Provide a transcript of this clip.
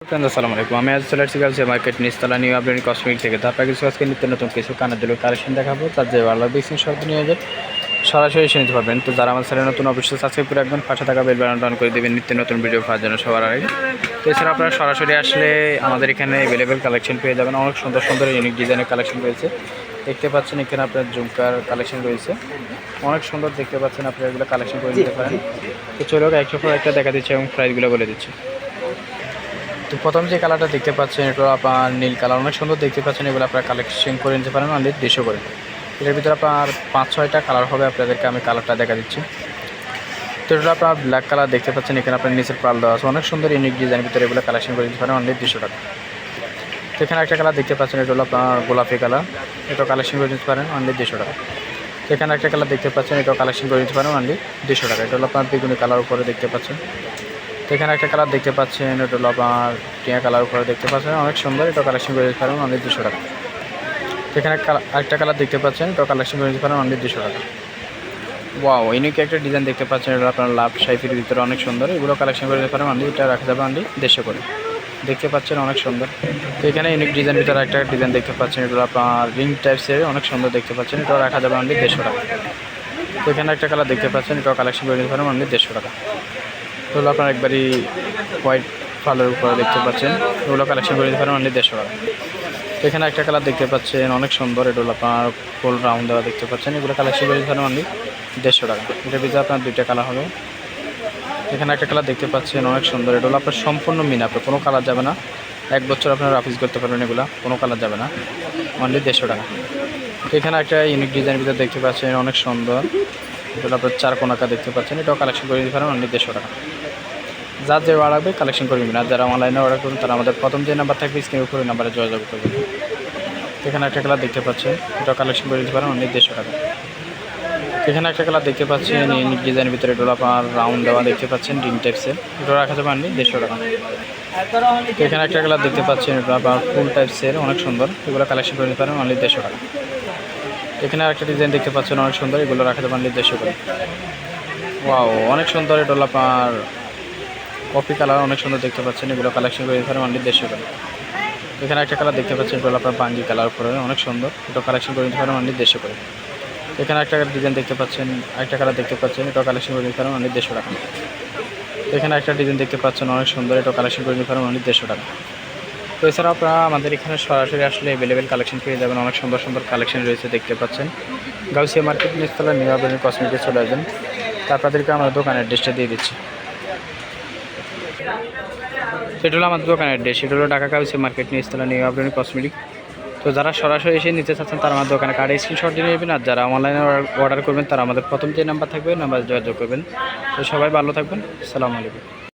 আসসালামু আলাইকুম। আমি আজ চলে আসছি গাউসিয়া মার্কেট নিচতলা নিউ আপডেট কসমেটিক থেকে। তারপরে কিছু আজকে নিত্য নতুন কিছু কানের দুলের কালেকশন দেখাবো। তার যে ভালো বিজনেস শর্ত নিয়ে যায় সরাসরি এসে নিতে পারবেন। তো যারা আমার চ্যানেলে নতুন অবশ্যই সাবস্ক্রাইব করে রাখবেন, পাশে থাকা বেল বাটন অন করে দেবেন নিত্য নতুন ভিডিও পাওয়ার জন্য সবার আগে। তো এছাড়া আপনারা সরাসরি আসলে আমাদের এখানে অ্যাভেলেবেল কালেকশন পেয়ে যাবেন। অনেক সুন্দর সুন্দর ইউনিক ডিজাইনের কালেকশন রয়েছে। দেখতে পাচ্ছেন এখানে আপনার ঝুমকার কালেকশন রয়েছে, অনেক সুন্দর দেখতে পাচ্ছেন। আপনারা এগুলো কালেকশন করে নিতে পারেন। তো চলো একটা পর একটা দেখা দিচ্ছে এবং প্রাইসগুলো বলে দিচ্ছি। তো প্রথম যে কালারটা দেখতে পাচ্ছেন এটা আপনার নীল কালার, অনেক সুন্দর দেখতে পাচ্ছেন। এগুলো আপনারা কালেকশন করে নিতে পারেন অনলি 150 করে। এটার ভিতরে আপনার 5-6টা কালার হবে, আপনাদেরকে আমি কালারটা দেখা দিচ্ছি। তো এটা আপনার ব্ল্যাক কালার দেখতে পাচ্ছেন, এখানে আপনার নিচের পাল দেওয়া আছে, অনেক সুন্দর ইউনিক ডিজাইনের ভিতরে এগুলো কালেকশন করে নিতে পারেন অনলি 200 টাকা। তো এখানে একটা কালার দেখতে পাচ্ছেন, এটা হলো আপনার গোলাপি কালার, এটা কালেকশন করে নিতে পারেন অনলি 200 টাকা। তো এখানে একটা কালার দেখতে পাচ্ছেন, এটাও কালেকশন করে নিতে পারেন অনলি 200 টাকা। এটা হলো আপনার বেগুনি কালার উপরে দেখতে পাচ্ছেন। তো এখানে একটা কালার দেখতে পাচ্ছেন, এটা হলো আপনার টিয়া কালার উপরে দেখতে পাচ্ছেন, অনেক সুন্দর, এটা কালেকশন করে দিতে পারেন অনলি 200 টাকা। তো এখানে আরেকটা কালার দেখতে পাচ্ছেন, এটা কালেকশন করে দিতে পারেন অনলি 200 টাকা। ওয়াও, ইউনিক একটা ডিজাইন দেখতে পাচ্ছেন, এটা আপনার লাভ শাইফের ভিতরে অনেক সুন্দর, এগুলো কালেকশন করে দিতে পারেন অনলি, এটা রাখা যাবে অনলি 150 করে। দেখতে পাচ্ছেন অনেক সুন্দর। তো এখানে ইউনিক ডিজাইন ভিতরে একটা ডিজাইন দেখতে পাচ্ছেন, এগুলো আপনার রিং টাইপসের অনেক সুন্দর দেখতে পাচ্ছেন, এটাও রাখা যাবে অনলি 150 টাকা। তো এখানে একটা কালার দেখতে পাচ্ছেন, এটাও কালেকশন করে দিতে পারেন অনলি 150 টাকা। এগুলো আপনার একবারই হোয়াইট কালারের উপরে দেখতে পাচ্ছেন, এগুলো কালেকশন করে দিতে পারেন অনলি 150 টাকা। তো এখানে একটা কালার দেখতে পাচ্ছেন, অনেক সুন্দর, এটা হলো আপনার ফুল রাউন্ড দেওয়া দেখতে পাচ্ছেন, এগুলো কালেকশন করে দিতে পারেন অনলি 150 টাকা। এটার ভিতরে আপনার 2টা কালার হবে। এখানে একটা কালার দেখতে পাচ্ছেন, অনেক সুন্দর, এটা হলো আপনার সম্পূর্ণ মিনা, আপনার কোনো কালার যাবে না, 1 বছর আপনারা অফিস করতে পারবেন, এগুলো কোনো কালার যাবে না, অনলি 150 টাকা। তো এখানে একটা ইউনিক ডিজাইন ভিতরে দেখতে পাচ্ছেন, অনেক সুন্দর, এটা আপনার 4 কোনাকা দেখতে পাচ্ছেন, এটাও কালেকশন করে দিতে পারেন অনলি 150 টাকা। যার যে অর্ডার হবে কালেকশন করে নেবেন। আর যারা অনলাইনে অর্ডার করবেন তারা আমাদের প্রথম যে নাম্বার থাকবে স্ক্রিনের উপরে নাম্বারে যোগাযোগ করবেন। এখানে একটা কালার দেখতে পাচ্ছেন, এটা কালেকশন করে দিতে পারেন অনলি 150 টাকা। এখানে একটা কালার দেখতে পাচ্ছেন ইউনিক ডিজাইনের ভিতরে, এটা আপনার রাউন্ড দেওয়া দেখতে পাচ্ছেন রিং টাইপসের, এটা রাখা যাবে অনলি 150 টাকা। এখানে একটা কালার দেখতে পাচ্ছেন, এটা আপনার ফুল টাইপসের অনেক সুন্দর, এগুলো কালেকশন করে দিতে পারেন অনলি 150 টাকা। এখানে আরেকটা ডিজাইন দেখতে পাচ্ছেন অনেক সুন্দর, এগুলো রাখা যাবে অনলি 150 করে। ওয়াও, অনেক সুন্দর, এটা হলো আপনার কফি কালার, অনেক সুন্দর দেখতে পাচ্ছেন, এগুলো কালেকশন করে দিতে পারেন অনলি 150 টাকা। এখানে একটা কালার দেখতে পাচ্ছেন, এটা হলো আপনার বাঙ্গি কালার উপরে অনেক সুন্দর, এটা কালেকশন করে দিতে পারেন অনলি 150 করে। এখানে একটা ডিজাইন দেখতে পাচ্ছেন, একটা কালার দেখতে পাচ্ছেন, এটা কালেকশন করে দিতে পারেন অনলি 150 টাকা। এখানে একটা ডিজাইন দেখতে পাচ্ছেন অনেক সুন্দর, এটা কালেকশন করে দিতে পারেন অনলি 150 টাকা। তো এছাড়াও আপনারা আমাদের এখানে সরাসরি আসলে অ্যাভেলেবেল কালেকশন পেয়ে যাবেন, অনেক সুন্দর সুন্দর কালেকশন রয়েছে দেখতে পাচ্ছেন। গাউসিয়া মার্কেট নিচতলা নিউ আপডেট কসমেটিক্সে চলে আসবেন। তা আপনাদেরকে আমার দোকানের অ্যাড্রেসটা দিয়ে দিচ্ছি। সেটা হলো আমাদের দোকানের অ্যাড্রেস, সেটা হলো ঢাকা গাউসিয়া মার্কেট নিচতলা নিউ আপডেট কসমেটিক। তো যারা সরাসরি এসে নিতে চাচ্ছেন তারা আমার দোকানে কার্ডে স্ক্রিনশট দিয়ে নেবেন। আর যারা অনলাইনে অর্ডার করবেন তারা আমাদের প্রথম যে নাম্বার থাকবে নাম্বারে যোগাযোগ করবেন। তো সবাই ভালো থাকবেন, আসসালামু আলাইকুম।